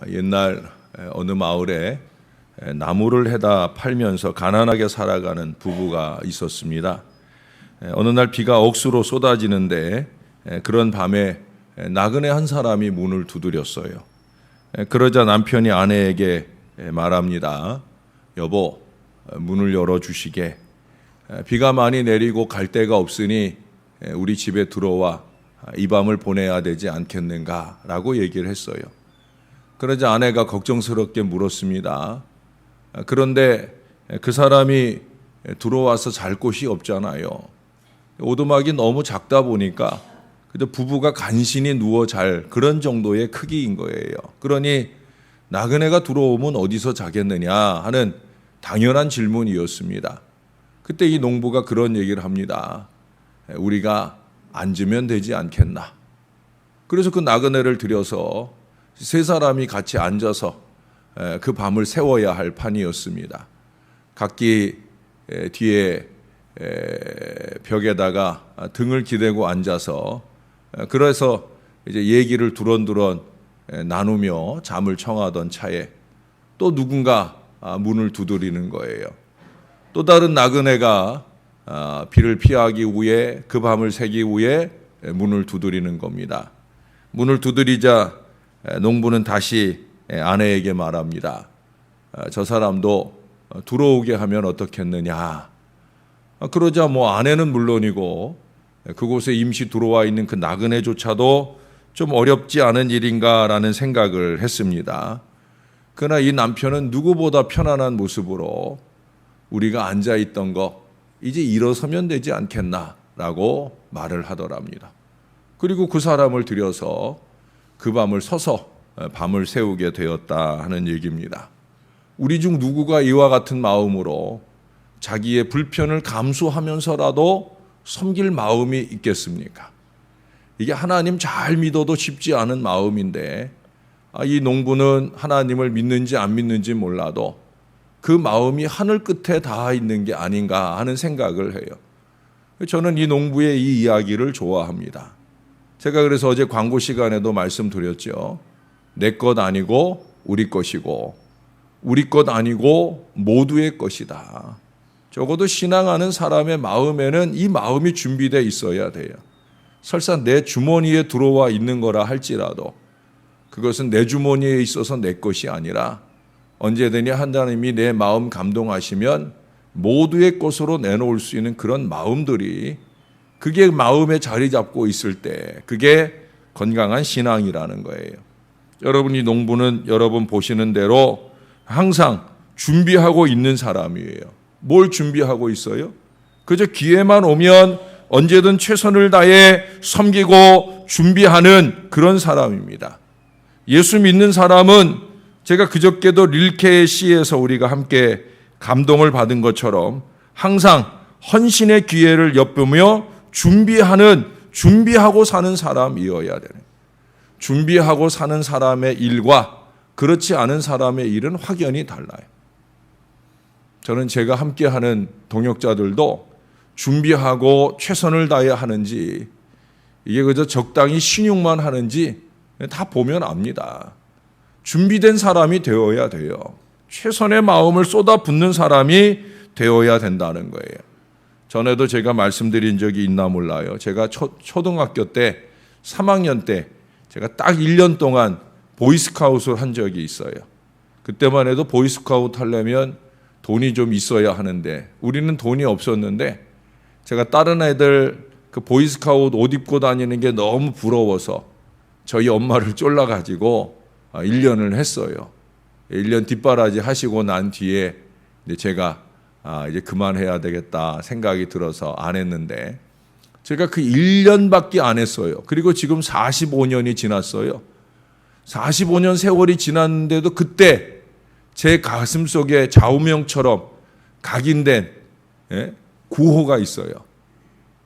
옛날 어느 마을에 나무를 해다 팔면서 가난하게 살아가는 부부가 있었습니다. 어느 날 비가 억수로 쏟아지는데 그런 밤에 나그네 한 사람이 문을 두드렸어요. 그러자 남편이 아내에게 말합니다. 여보, 문을 열어주시게. 비가 많이 내리고 갈 데가 없으니 우리 집에 들어와 이 밤을 보내야 되지 않겠는가 라고 얘기를 했어요. 그러자 아내가 걱정스럽게 물었습니다. 그런데 그 사람이 들어와서 잘 곳이 없잖아요. 오두막이 너무 작다 보니까 부부가 간신히 누워 잘 그런 정도의 크기인 거예요. 그러니 나그네가 들어오면 어디서 자겠느냐 하는 당연한 질문이었습니다. 그때 이 농부가 그런 얘기를 합니다. 우리가 앉으면 되지 않겠나. 그래서 그 나그네를 들여서 세 사람이 같이 앉아서 그 밤을 세워야 할 판이었습니다. 각기 뒤에 벽에다가 등을 기대고 앉아서 그래서 이제 얘기를 두런두런 나누며 잠을 청하던 차에 또 누군가 문을 두드리는 거예요. 또 다른 나그네가 비를 피하기 위해 그 밤을 새기 위해 문을 두드리는 겁니다. 문을 두드리자 농부는 다시 아내에게 말합니다. 저 사람도 들어오게 하면 어떻겠느냐. 그러자 아내는 물론이고 그곳에 임시 들어와 있는 그 나그네조차도 좀 어렵지 않은 일인가라는 생각을 했습니다. 그러나 이 남편은 누구보다 편안한 모습으로 우리가 앉아있던 거 이제 일어서면 되지 않겠나라고 말을 하더랍니다. 그리고 그 사람을 들여서 그 밤을 서서 밤을 새우게 되었다 하는 얘기입니다. 우리 중 누구가 이와 같은 마음으로 자기의 불편을 감수하면서라도 섬길 마음이 있겠습니까? 이게 하나님 잘 믿어도 쉽지 않은 마음인데 이 농부는 하나님을 믿는지 안 믿는지 몰라도 그 마음이 하늘 끝에 닿아 있는 게 아닌가 하는 생각을 해요. 저는 이 농부의 이 이야기를 좋아합니다. 제가 그래서 어제 광고 시간에도 말씀드렸죠. 내 것 아니고 우리 것이고 우리 것 아니고 모두의 것이다. 적어도 신앙하는 사람의 마음에는 이 마음이 준비되어 있어야 돼요. 설사 내 주머니에 들어와 있는 거라 할지라도 그것은 내 주머니에 있어서 내 것이 아니라 언제든지 하나님이 내 마음 감동하시면 모두의 것으로 내놓을 수 있는 그런 마음들이 그게 마음에 자리 잡고 있을 때 그게 건강한 신앙이라는 거예요. 여러분, 이 농부는 여러분 보시는 대로 항상 준비하고 있는 사람이에요. 뭘 준비하고 있어요? 그저 기회만 오면 언제든 최선을 다해 섬기고 준비하는 그런 사람입니다. 예수 믿는 사람은 제가 그저께도 릴케의 시에서 우리가 함께 감동을 받은 것처럼 항상 헌신의 기회를 엿보며 준비하고 사는 사람이어야 되는. 준비하고 사는 사람의 일과 그렇지 않은 사람의 일은 확연히 달라요. 저는 제가 함께하는 동역자들도 준비하고 최선을 다해 하는지 이게 그저 적당히 신용만 하는지 다 보면 압니다. 준비된 사람이 되어야 돼요. 최선의 마음을 쏟아붓는 사람이 되어야 된다는 거예요. 전에도 제가 말씀드린 적이 있나 몰라요. 제가 초등학교 때 3학년 때 제가 딱 1년 동안 보이스카웃을 한 적이 있어요. 그때만 해도 보이스카웃 하려면 돈이 좀 있어야 하는데 우리는 돈이 없었는데 제가 다른 애들 그 보이스카웃 옷 입고 다니는 게 너무 부러워서 저희 엄마를 쫄라가지고 1년을 했어요. 1년 뒷바라지 하시고 난 뒤에 제가 이제 그만해야 되겠다 생각이 들어서 안 했는데 제가 그 1년밖에 안 했어요. 그리고 지금 45년이 지났어요. 45년 세월이 지났는데도 그때 제 가슴 속에 좌우명처럼 각인된 구호가 있어요.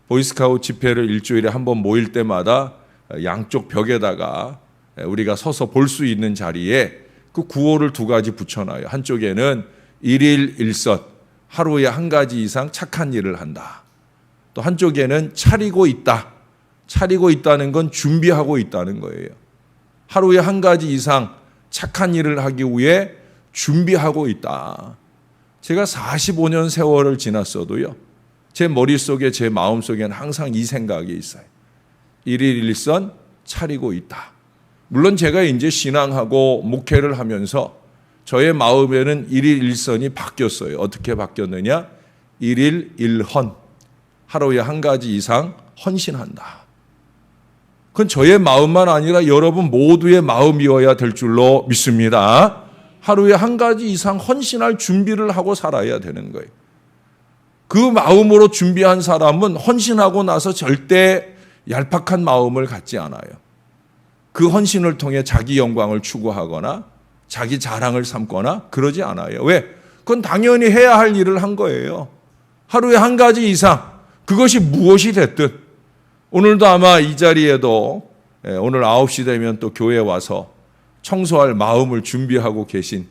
보이스카우트 집회를 일주일에 한 번 모일 때마다 양쪽 벽에다가 우리가 서서 볼 수 있는 자리에 그 구호를 2가지 붙여놔요. 한쪽에는 일일 일섯, 하루에 1가지 이상 착한 일을 한다. 또 한쪽에는 차리고 있다. 차리고 있다는 건 준비하고 있다는 거예요. 하루에 1가지 이상 착한 일을 하기 위해 준비하고 있다. 제가 45년 세월을 지났어도요, 제 머릿속에, 제 마음속에는 항상 이 생각이 있어요. 일일일선 차리고 있다. 물론 제가 이제 신앙하고 목회를 하면서 저의 마음에는 일일일선이 바뀌었어요. 어떻게 바뀌었느냐? 일일일헌. 하루에 한 가지 이상 헌신한다. 그건 저의 마음만 아니라 여러분 모두의 마음이어야 될 줄로 믿습니다. 하루에 한 가지 이상 헌신할 준비를 하고 살아야 되는 거예요. 그 마음으로 준비한 사람은 헌신하고 나서 절대 얄팍한 마음을 갖지 않아요. 그 헌신을 통해 자기 영광을 추구하거나 자기 자랑을 삼거나 그러지 않아요. 왜? 그건 당연히 해야 할 일을 한 거예요. 하루에 한 가지 이상, 그것이 무엇이 됐든, 오늘도 아마 이 자리에도 오늘 9시 되면 또 교회에 와서 청소할 마음을 준비하고 계신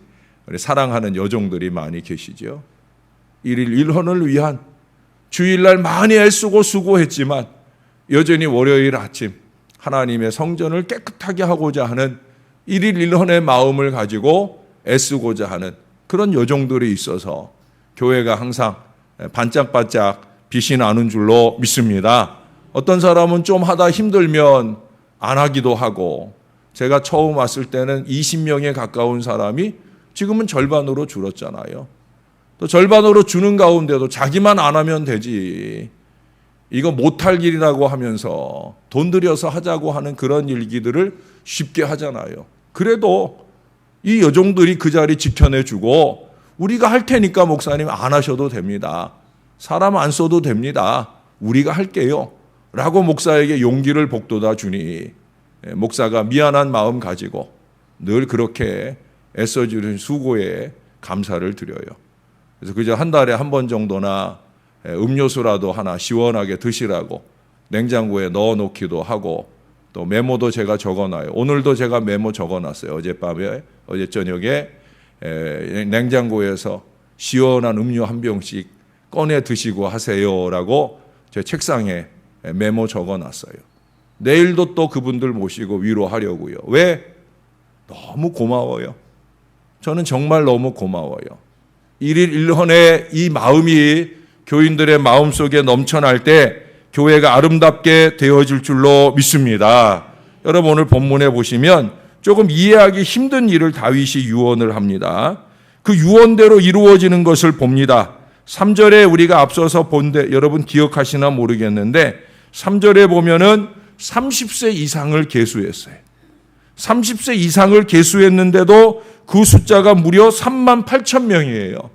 우리 사랑하는 여종들이 많이 계시죠. 일일 일헌을 위한 주일날 많이 애쓰고 수고했지만 여전히 월요일 아침 하나님의 성전을 깨끗하게 하고자 하는 일일 일헌의 마음을 가지고 애쓰고자 하는 그런 여종들이 있어서 교회가 항상 반짝반짝 빛이 나는 줄로 믿습니다. 어떤 사람은 좀 하다 힘들면 안 하기도 하고, 제가 처음 왔을 때는 20명에 가까운 사람이 지금은 절반으로 줄었잖아요. 또 절반으로 주는 가운데도 자기만 안 하면 되지, 이거 못할 일이라고 하면서 돈 들여서 하자고 하는 그런 일기들을 쉽게 하잖아요. 그래도 이 여종들이 그 자리 지켜내주고, 우리가 할 테니까 목사님 안 하셔도 됩니다. 사람 안 써도 됩니다. 우리가 할게요. 라고 목사에게 용기를 북돋아 주니 목사가 미안한 마음 가지고 늘 그렇게 애써주는 수고에 감사를 드려요. 그래서 그저 한 달에 한 번 정도나 음료수라도 하나 시원하게 드시라고 냉장고에 넣어놓기도 하고, 또 메모도 제가 적어놔요. 오늘도 제가 메모 적어놨어요. 어젯밤에, 어제 저녁에 냉장고에서 시원한 음료 한 병씩 꺼내 드시고 하세요라고 제 책상에 메모 적어놨어요. 내일도 또 그분들 모시고 위로하려고요. 왜? 너무 고마워요. 저는 정말 너무 고마워요. 일일 일헌의 이 마음이 교인들의 마음속에 넘쳐날 때 교회가 아름답게 되어질 줄로 믿습니다. 여러분 오늘 본문에 보시면 조금 이해하기 힘든 일을 다윗이 유언을 합니다. 그 유언대로 이루어지는 것을 봅니다. 3절에 우리가 앞서서 본데 여러분 기억하시나 모르겠는데 3절에 보면은 30세 이상을 계수했어요. 30세 이상을 계수했는데도 그 숫자가 무려 38,000명이에요.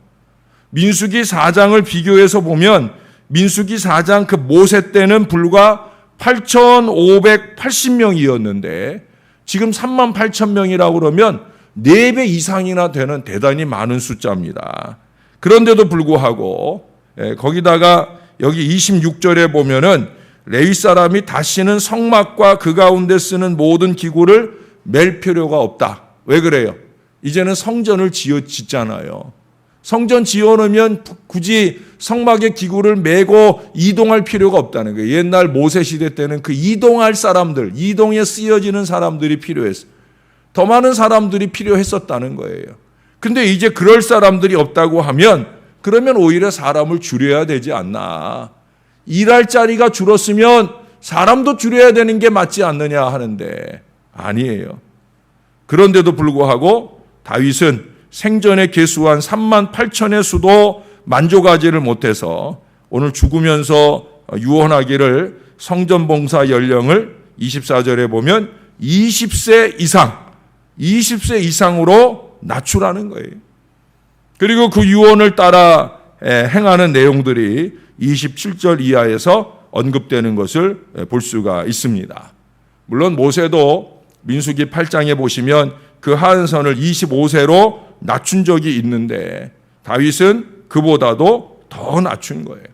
민수기 4장을 비교해서 보면 민수기 4장 그 모세 때는 불과 8,580명이었는데 지금 38,000명이라고 그러면 4배 이상이나 되는 대단히 많은 숫자입니다. 그런데도 불구하고 거기다가 여기 26절에 보면은 레위 사람이 다시는 성막과 그 가운데 쓰는 모든 기구를 맬 필요가 없다. 왜 그래요? 이제는 성전을 짓잖아요. 성전 지어놓으면 굳이 성막의 기구를 메고 이동할 필요가 없다는 거예요. 옛날 모세 시대 때는 그 이동할 사람들, 이동에 쓰여지는 사람들이 필요했어요. 더 많은 사람들이 필요했었다는 거예요. 근데 이제 그럴 사람들이 없다고 하면 그러면 오히려 사람을 줄여야 되지 않나. 일할 자리가 줄었으면 사람도 줄여야 되는 게 맞지 않느냐 하는데 아니에요. 그런데도 불구하고 다윗은 생전에 계수한 38,000의 수도 만족하지를 못해서 오늘 죽으면서 유언하기를 성전봉사 연령을 24절에 보면 20세 이상으로 낮추라는 거예요. 그리고 그 유언을 따라 행하는 내용들이 27절 이하에서 언급되는 것을 볼 수가 있습니다. 물론 모세도 민수기 8장에 보시면 그 하은선을 25세로 낮춘 적이 있는데 다윗은 그보다도 더 낮춘 거예요.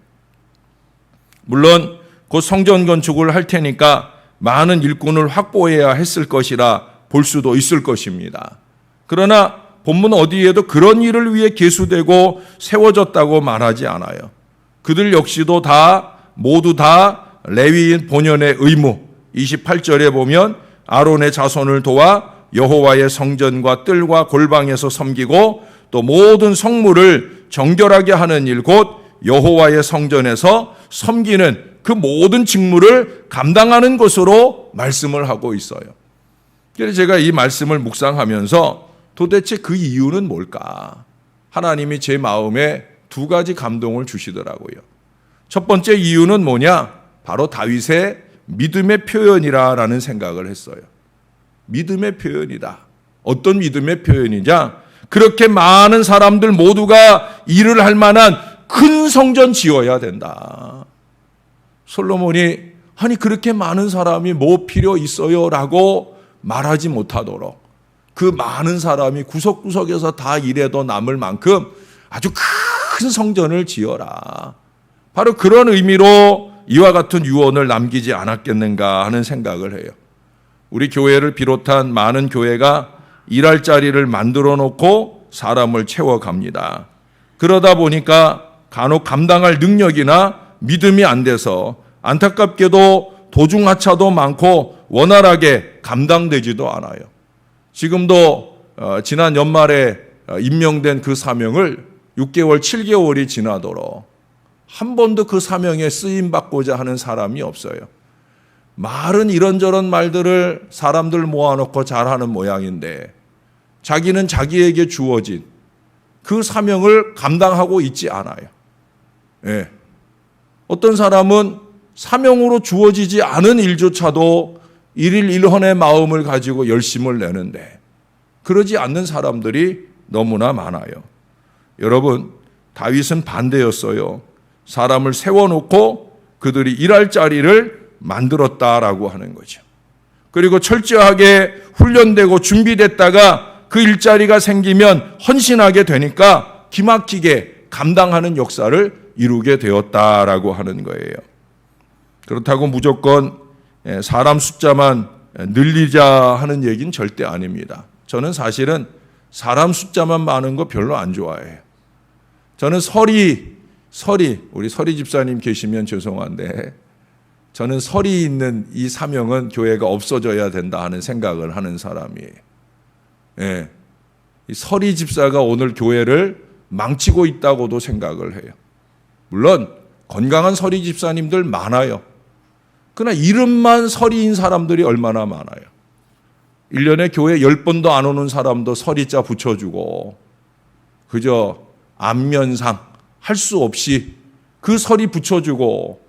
물론 곧 성전 건축을 할 테니까 많은 일꾼을 확보해야 했을 것이라 볼 수도 있을 것입니다. 그러나 본문 어디에도 그런 일을 위해 계수되고 세워졌다고 말하지 않아요. 그들 역시도 모두 다 레위인 본연의 의무, 28절에 보면 아론의 자손을 도와 여호와의 성전과 뜰과 골방에서 섬기고 또 모든 성물을 정결하게 하는 일 곧 여호와의 성전에서 섬기는 그 모든 직무를 감당하는 것으로 말씀을 하고 있어요. 그래서 제가 이 말씀을 묵상하면서 도대체 그 이유는 뭘까? 하나님이 제 마음에 두 가지 감동을 주시더라고요. 첫 번째 이유는 뭐냐? 바로 다윗의 믿음의 표현이라는 생각을 했어요. 믿음의 표현이다. 어떤 믿음의 표현이냐? 그렇게 많은 사람들 모두가 일을 할 만한 큰 성전 지어야 된다. 솔로몬이 아니 그렇게 많은 사람이 뭐 필요 있어요? 라고 말하지 못하도록 그 많은 사람이 구석구석에서 다 일해도 남을 만큼 아주 큰 성전을 지어라. 바로 그런 의미로 이와 같은 유언을 남기지 않았겠는가 하는 생각을 해요. 우리 교회를 비롯한 많은 교회가 일할 자리를 만들어 놓고 사람을 채워갑니다. 그러다 보니까 간혹 감당할 능력이나 믿음이 안 돼서 안타깝게도 도중하차도 많고 원활하게 감당되지도 않아요. 지금도 지난 연말에 임명된 그 사명을 6개월, 7개월이 지나도록 한 번도 그 사명에 쓰임받고자 하는 사람이 없어요. 말은 이런저런 말들을 사람들 모아놓고 잘하는 모양인데 자기는 자기에게 주어진 그 사명을 감당하고 있지 않아요. 예. 어떤 사람은 사명으로 주어지지 않은 일조차도 일일 일헌의 마음을 가지고 열심을 내는데 그러지 않는 사람들이 너무나 많아요. 여러분, 다윗은 반대였어요. 사람을 세워놓고 그들이 일할 자리를 만들었다라고 하는 거죠. 그리고 철저하게 훈련되고 준비됐다가 그 일자리가 생기면 헌신하게 되니까 기막히게 감당하는 역사를 이루게 되었다라고 하는 거예요. 그렇다고 무조건 사람 숫자만 늘리자 하는 얘기는 절대 아닙니다. 저는 사실은 사람 숫자만 많은 거 별로 안 좋아해요. 저는 우리 서리 집사님 계시면 죄송한데 저는 설이 있는 이 사명은 교회가 없어져야 된다 하는 생각을 하는 사람이에요. 예. 이 서리 집사가 오늘 교회를 망치고 있다고도 생각을 해요. 물론 건강한 서리 집사님들 많아요. 그러나 이름만 서리인 사람들이 얼마나 많아요. 1년에 교회 10번도 안 오는 사람도 서리자 붙여주고 그저 안면상 할 수 없이 그 서리 붙여주고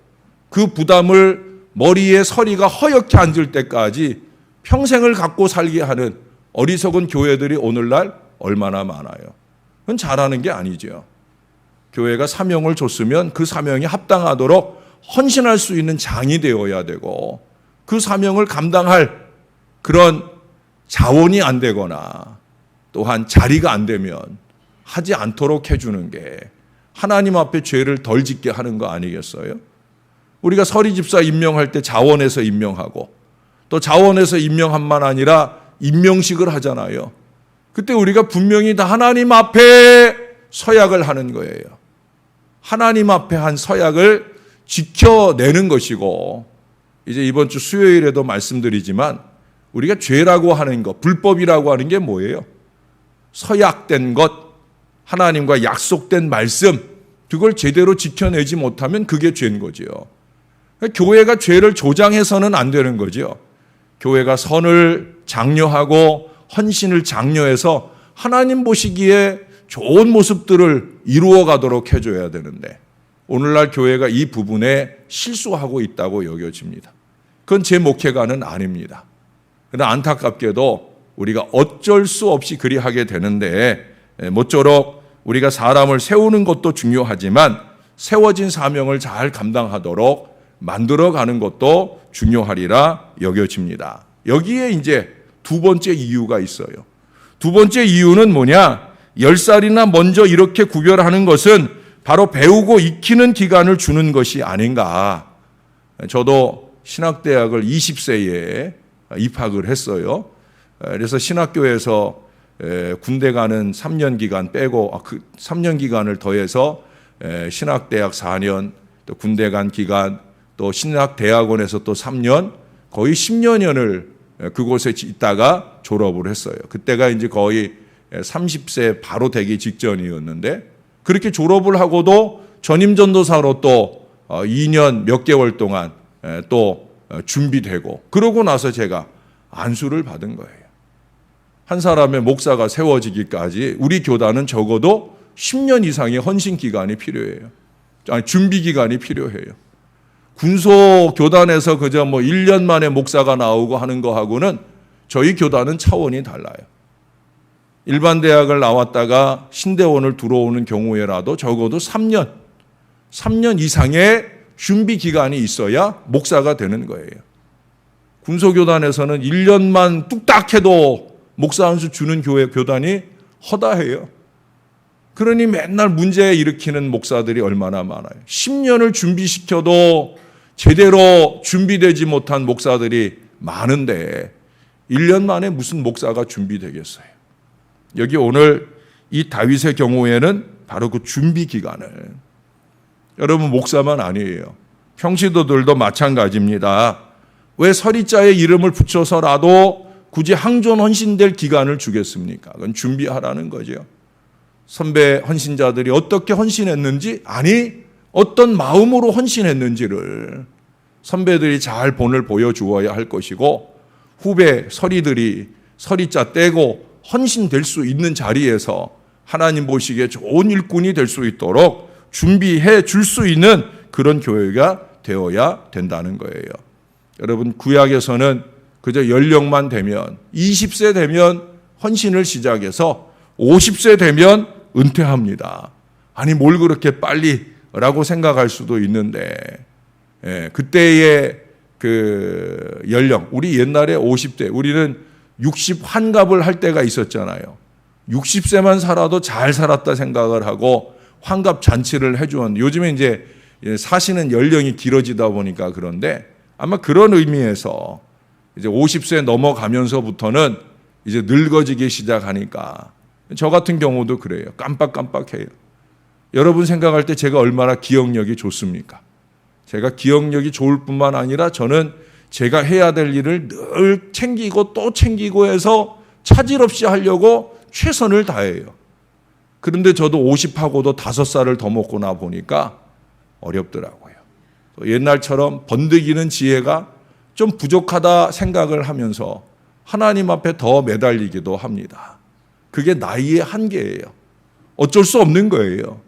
그 부담을 머리에 서리가 허옇게 앉을 때까지 평생을 갖고 살게 하는 어리석은 교회들이 오늘날 얼마나 많아요. 그건 잘하는 게 아니죠. 교회가 사명을 줬으면 그 사명에 합당하도록 헌신할 수 있는 장이 되어야 되고 그 사명을 감당할 그런 자원이 안 되거나 또한 자리가 안 되면 하지 않도록 해주는 게 하나님 앞에 죄를 덜 짓게 하는 거 아니겠어요? 우리가 서리 집사 임명할 때 자원에서 임명하고 또 자원에서 임명함만 아니라 임명식을 하잖아요. 그때 우리가 분명히 다 하나님 앞에 서약을 하는 거예요. 하나님 앞에 한 서약을 지켜내는 것이고 이제 이번 주 수요일에도 말씀드리지만 우리가 죄라고 하는 것, 불법이라고 하는 게 뭐예요? 서약된 것, 하나님과 약속된 말씀, 그걸 제대로 지켜내지 못하면 그게 죄인 거지요. 교회가 죄를 조장해서는 안 되는 거죠. 교회가 선을 장려하고 헌신을 장려해서 하나님 보시기에 좋은 모습들을 이루어 가도록 해줘야 되는데 오늘날 교회가 이 부분에 실수하고 있다고 여겨집니다. 그건 제 목회가는 아닙니다. 그러나 안타깝게도 우리가 어쩔 수 없이 그리하게 되는데 모쪼록 우리가 사람을 세우는 것도 중요하지만 세워진 사명을 잘 감당하도록 만들어가는 것도 중요하리라 여겨집니다. 여기에 이제 두 번째 이유가 있어요. 두 번째 이유는 뭐냐? 10살이나 먼저 이렇게 구별하는 것은 바로 배우고 익히는 기간을 주는 것이 아닌가. 저도 신학대학을 20세에 입학을 했어요. 그래서 신학교에서 군대 가는 3년 기간 빼고 그 3년 기간을 더해서 신학대학 4년, 또 군대 간 기간, 또 신학대학원에서 또 3년, 거의 10년을 그곳에 있다가 졸업을 했어요. 그때가 이제 거의 30세 바로 되기 직전이었는데 그렇게 졸업을 하고도 전임 전도사로 또 2년 몇 개월 동안 또 준비되고 그러고 나서 제가 안수를 받은 거예요. 한 사람의 목사가 세워지기까지 우리 교단은 적어도 10년 이상의 헌신 기간이 필요해요. 아니, 준비 기간이 필요해요. 군소 교단에서 그저 1년 만에 목사가 나오고 하는 거하고는 저희 교단은 차원이 달라요. 일반 대학을 나왔다가 신대원을 들어오는 경우에라도 적어도 3년 이상의 준비 기간이 있어야 목사가 되는 거예요. 군소교단에서는 1년만 뚝딱 해도 목사 안수 주는 교단이 허다해요. 그러니 맨날 문제 일으키는 목사들이 얼마나 많아요. 10년을 준비시켜도 제대로 준비되지 못한 목사들이 많은데 1년 만에 무슨 목사가 준비되겠어요. 여기 오늘 이 다윗의 경우에는 바로 그 준비 기간을, 여러분 목사만 아니에요. 평신도들도 마찬가지입니다. 왜 서리자의 이름을 붙여서라도 굳이 항존 헌신될 기간을 주겠습니까? 그건 준비하라는 거죠. 선배 헌신자들이 어떻게 헌신했는지, 아니 어떤 마음으로 헌신했는지를 선배들이 잘 본을 보여주어야 할 것이고, 후배 서리들이 서리자 떼고 헌신될 수 있는 자리에서 하나님 보시기에 좋은 일꾼이 될 수 있도록 준비해 줄 수 있는 그런 교회가 되어야 된다는 거예요. 여러분, 구약에서는 그저 연령만 되면 20세 되면 헌신을 시작해서 50세 되면 은퇴합니다. 아니 뭘 그렇게 빨리 라고 생각할 수도 있는데, 그때의 그 연령, 우리 옛날에 50대, 우리는 60 환갑을 할 때가 있었잖아요. 60세만 살아도 잘 살았다 생각을 하고 환갑 잔치를 해주었는데, 요즘에 이제 사시는 연령이 길어지다 보니까 그런데 아마 그런 의미에서 이제 50세 넘어가면서부터는 이제 늙어지기 시작하니까, 저 같은 경우도 그래요. 깜빡깜빡해요. 여러분 생각할 때 제가 얼마나 기억력이 좋습니까? 제가 기억력이 좋을 뿐만 아니라 저는 제가 해야 될 일을 늘 챙기고 또 챙기고 해서 차질 없이 하려고 최선을 다해요. 그런데 저도 50하고도 5살을 더 먹고 나 보니까 어렵더라고요. 옛날처럼 번득이는 지혜가 좀 부족하다 생각을 하면서 하나님 앞에 더 매달리기도 합니다. 그게 나이의 한계예요. 어쩔 수 없는 거예요.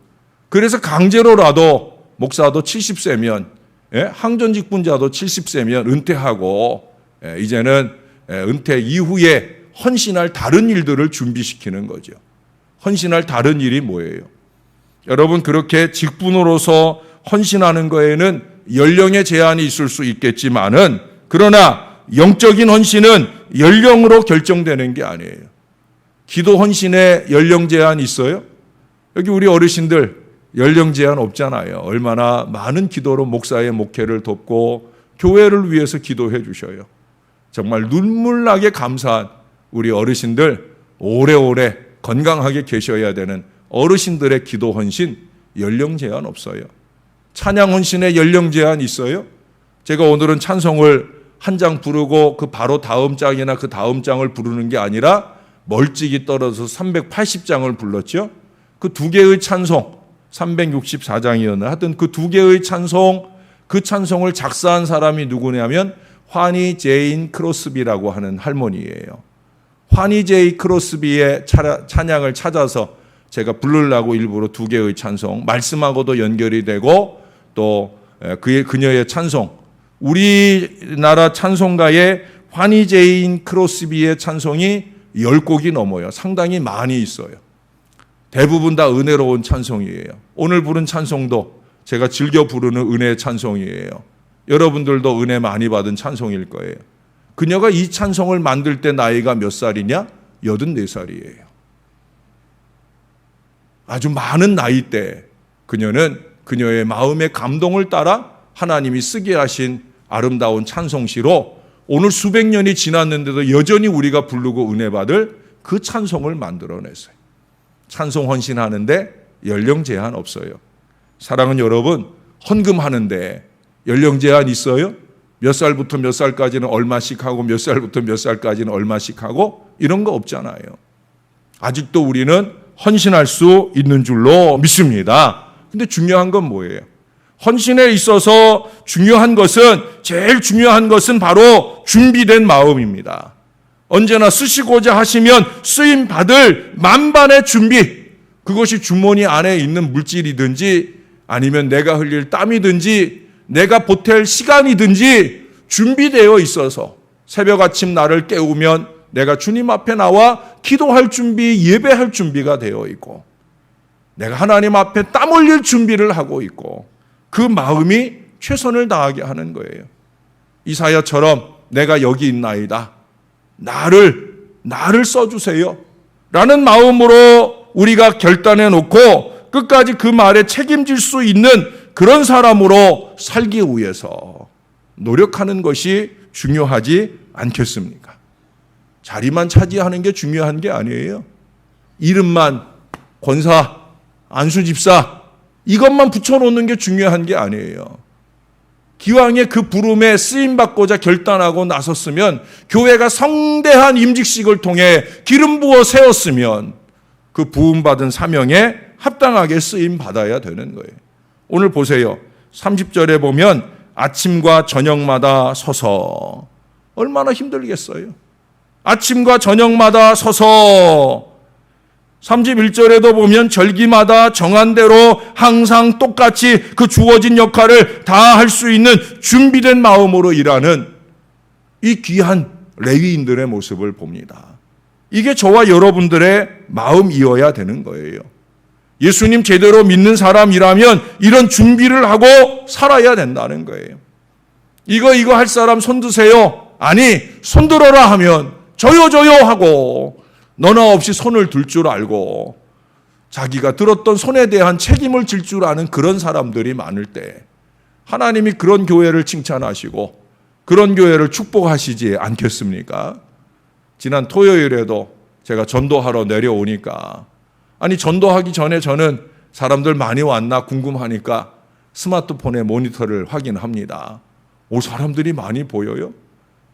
그래서 강제로라도 목사도 70세면, 항전 직분자도 70세면 은퇴하고, 이제는 은퇴 이후에 헌신할 다른 일들을 준비시키는 거죠. 헌신할 다른 일이 뭐예요? 여러분, 그렇게 직분으로서 헌신하는 거에는 연령의 제한이 있을 수 있겠지만은, 그러나 영적인 헌신은 연령으로 결정되는 게 아니에요. 기도 헌신에 연령 제한 있어요? 여기 우리 어르신들 연령 제한 없잖아요. 얼마나 많은 기도로 목사의 목회를 돕고 교회를 위해서 기도해 주셔요. 정말 눈물나게 감사한 우리 어르신들, 오래오래 건강하게 계셔야 되는 어르신들의 기도 헌신 연령 제한 없어요. 찬양 헌신에 연령 제한 있어요? 제가 오늘은 찬송을 한 장 부르고 그 바로 다음 장이나 그 다음 장을 부르는 게 아니라 멀찍이 떨어져서 380장을 불렀죠. 그 두 개의 찬송, 364장이었나 하여튼 그 두 개의 찬송, 그 찬송을 작사한 사람이 누구냐면 화니 제인 크로스비라고 하는 할머니예요. 화니 제인 크로스비의 찬양을 찾아서 제가 부르려고 일부러 두 개의 찬송, 말씀하고도 연결이 되고 또 그녀의 찬송, 우리나라 찬송가의 화니 제인 크로스비의 찬송이 10곡이 넘어요. 상당히 많이 있어요. 대부분 다 은혜로운 찬송이에요. 오늘 부른 찬송도 제가 즐겨 부르는 은혜의 찬송이에요. 여러분들도 은혜 많이 받은 찬송일 거예요. 그녀가 이 찬송을 만들 때 나이가 몇 살이냐? 84살이에요. 아주 많은 나이 때 그녀는 그녀의 마음의 감동을 따라 하나님이 쓰게 하신 아름다운 찬송시로 오늘 수백 년이 지났는데도 여전히 우리가 부르고 은혜 받을 그 찬송을 만들어냈어요. 찬송 헌신하는데 연령 제한 없어요. 사랑하는 여러분, 헌금하는데 연령 제한 있어요? 몇 살부터 몇 살까지는 얼마씩 하고 몇 살부터 몇 살까지는 얼마씩 하고 이런 거 없잖아요. 아직도 우리는 헌신할 수 있는 줄로 믿습니다. 근데 중요한 건 뭐예요? 헌신에 있어서 제일 중요한 것은 바로 준비된 마음입니다. 언제나 쓰시고자 하시면 쓰임 받을 만반의 준비, 그것이 주머니 안에 있는 물질이든지 아니면 내가 흘릴 땀이든지 내가 보탤 시간이든지 준비되어 있어서 새벽 아침 나를 깨우면 내가 주님 앞에 나와 기도할 준비, 예배할 준비가 되어 있고 내가 하나님 앞에 땀 흘릴 준비를 하고 있고 그 마음이 최선을 다하게 하는 거예요. 이사야처럼 내가 여기 있나이다. 나를 써주세요. 라는 마음으로 우리가 결단해 놓고 끝까지 그 말에 책임질 수 있는 그런 사람으로 살기 위해서 노력하는 것이 중요하지 않겠습니까? 자리만 차지하는 게 중요한 게 아니에요. 이름만 권사, 안수집사 이것만 붙여놓는 게 중요한 게 아니에요. 기왕에 그 부름에 쓰임받고자 결단하고 나섰으면 교회가 성대한 임직식을 통해 기름 부어 세웠으면 그 부음받은 사명에 합당하게 쓰임받아야 되는 거예요. 오늘 보세요. 30절에 보면 아침과 저녁마다 서서 얼마나 힘들겠어요. 아침과 저녁마다 서서 31절에도 보면 절기마다 정한 대로 항상 똑같이 그 주어진 역할을 다 할 수 있는 준비된 마음으로 일하는 이 귀한 레위인들의 모습을 봅니다. 이게 저와 여러분들의 마음이어야 되는 거예요. 예수님 제대로 믿는 사람이라면 이런 준비를 하고 살아야 된다는 거예요. 이거 할 사람 손 드세요. 아니, 손 들어라 하면 저요 하고 너나 없이 손을 들 줄 알고 자기가 들었던 손에 대한 책임을 질 줄 아는 그런 사람들이 많을 때 하나님이 그런 교회를 칭찬하시고 그런 교회를 축복하시지 않겠습니까? 지난 토요일에도 제가 전도하러 내려오니까 아니 전도하기 전에 저는 사람들 많이 왔나 궁금하니까 스마트폰에 모니터를 확인합니다. 사람들이 많이 보여요?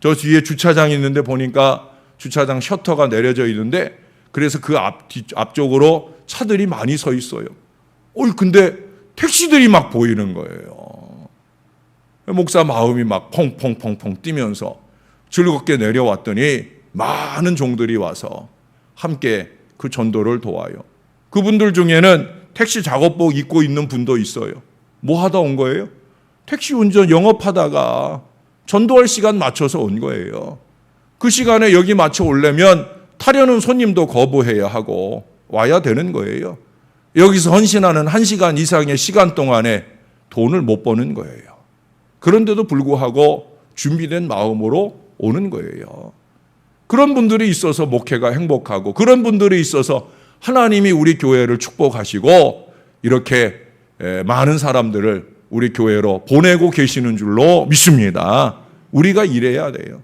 저 뒤에 주차장이 있는데 보니까 주차장 셔터가 내려져 있는데 그래서 그 앞쪽으로 차들이 많이 서 있어요. 근데 택시들이 막 보이는 거예요. 목사 마음이 막 펑펑펑펑 뛰면서 즐겁게 내려왔더니 많은 종들이 와서 함께 그 전도를 도와요. 그분들 중에는 택시 작업복 입고 있는 분도 있어요. 뭐 하다 온 거예요? 택시 운전 영업하다가 전도할 시간 맞춰서 온 거예요. 그 시간에 여기 맞춰 오려면 타려는 손님도 거부해야 하고 와야 되는 거예요. 여기서 헌신하는 1시간 이상의 시간 동안에 돈을 못 버는 거예요. 그런데도 불구하고 준비된 마음으로 오는 거예요. 그런 분들이 있어서 목회가 행복하고 그런 분들이 있어서 하나님이 우리 교회를 축복하시고 이렇게 많은 사람들을 우리 교회로 보내고 계시는 줄로 믿습니다. 우리가 이래야 돼요.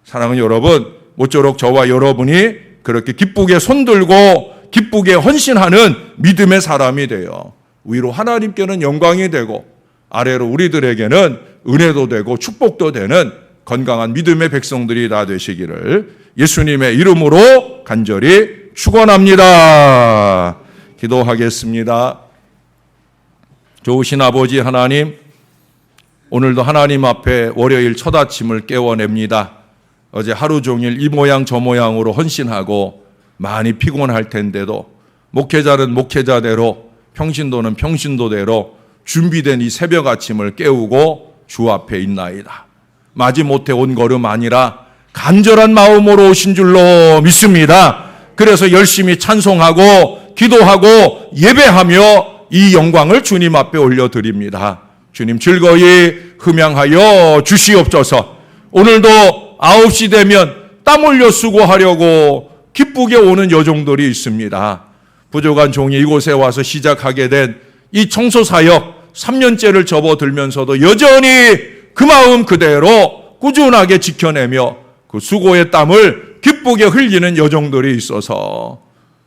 사랑하는 여러분, 모쪼록 저와 여러분이 그렇게 기쁘게 손들고 기쁘게 헌신하는 믿음의 사람이 되어 위로 하나님께는 영광이 되고 아래로 우리들에게는 은혜도 되고 축복도 되는 건강한 믿음의 백성들이 다 되시기를 예수님의 이름으로 간절히 축원합니다. 기도하겠습니다. 좋으신 아버지 하나님, 오늘도 하나님 앞에 월요일 첫 아침을 깨워냅니다. 어제 하루 종일 이 모양 저 모양으로 헌신하고 많이 피곤할 텐데도 목회자는 목회자대로 평신도는 평신도대로 준비된 이 새벽 아침을 깨우고 주 앞에 있나이다. 마지못해 온 걸음 아니라 간절한 마음으로 오신 줄로 믿습니다. 그래서 열심히 찬송하고 기도하고 예배하며 이 영광을 주님 앞에 올려드립니다. 주님 즐거이 흠양하여 주시옵소서. 오늘도 9시 되면 땀 흘려 수고하려고 기쁘게 오는 여종들이 있습니다. 부족한 종이 이곳에 와서 시작하게 된 이 청소사역 3년째를 접어들면서도 여전히 그 마음 그대로 꾸준하게 지켜내며 그 수고의 땀을 기쁘게 흘리는 여종들이 있어서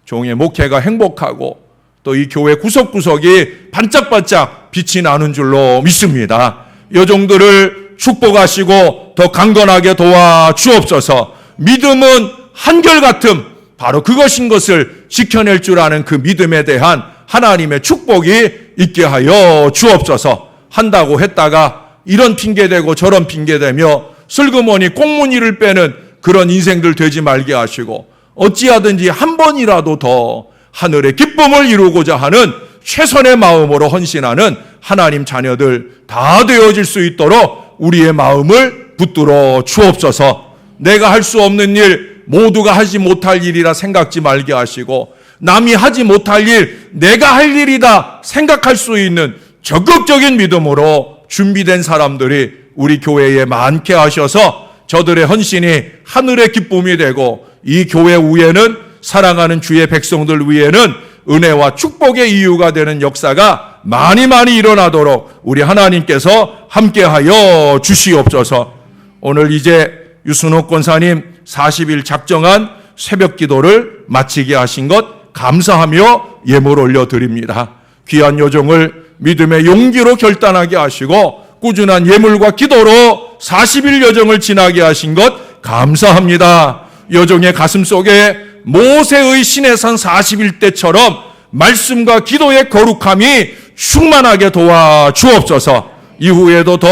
종의 목회가 행복하고 또 이 교회 구석구석이 반짝반짝 빛이 나는 줄로 믿습니다. 여종들을 축복하시고 더 강건하게 도와 주옵소서. 믿음은 한결같음, 바로 그것인 것을 지켜낼 줄 아는 그 믿음에 대한 하나님의 축복이 있게 하여 주옵소서. 한다고 했다가 이런 핑계대고 저런 핑계대며 슬그머니 꽁무니를 빼는 그런 인생들 되지 말게 하시고, 어찌하든지 한 번이라도 더 하늘의 기쁨을 이루고자 하는 최선의 마음으로 헌신하는 하나님 자녀들 다 되어질 수 있도록 우리의 마음을 붙들어 주옵소서. 내가 할 수 없는 일, 모두가 하지 못할 일이라 생각지 말게 하시고, 남이 하지 못할 일, 내가 할 일이다 생각할 수 있는 적극적인 믿음으로 준비된 사람들이 우리 교회에 많게 하셔서 저들의 헌신이 하늘의 기쁨이 되고, 이 교회 위에는, 사랑하는 주의 백성들 위에는 은혜와 축복의 이유가 되는 역사가 많이 일어나도록 우리 하나님께서 함께하여 주시옵소서. 오늘 이제 유순옥 권사님 40일 작정한 새벽 기도를 마치게 하신 것 감사하며 예물 올려드립니다. 귀한 여정을 믿음의 용기로 결단하게 하시고 꾸준한 예물과 기도로 40일 여정을 지나게 하신 것 감사합니다. 여정의 가슴 속에 모세의 시내산 40일 때처럼 말씀과 기도의 거룩함이 충만하게 도와 주옵소서. 이후에도 더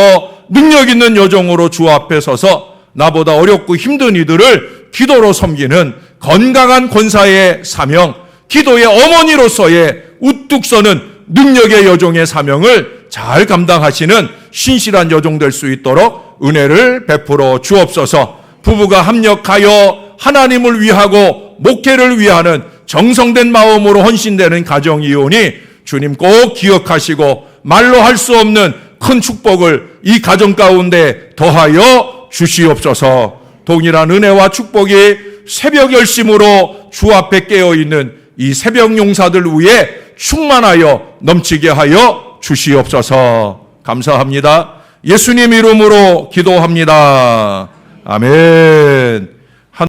능력 있는 여정으로 주 앞에 서서 나보다 어렵고 힘든 이들을 기도로 섬기는 건강한 권사의 사명, 기도의 어머니로서의 우뚝 서는 능력의 여종의 사명을 잘 감당하시는 신실한 여종 될 수 있도록 은혜를 베풀어 주옵소서. 부부가 합력하여 하나님을 위하고 목회를 위하는 정성된 마음으로 헌신되는 가정 이혼이 주님 꼭 기억하시고 말로 할 수 없는 큰 축복을 이 가정 가운데 더하여 주시옵소서. 동일한 은혜와 축복이 새벽 열심으로 주 앞에 깨어있는 이 새벽 용사들 위에 충만하여 넘치게 하여 주시옵소서. 감사합니다. 예수님 이름으로 기도합니다. 아멘.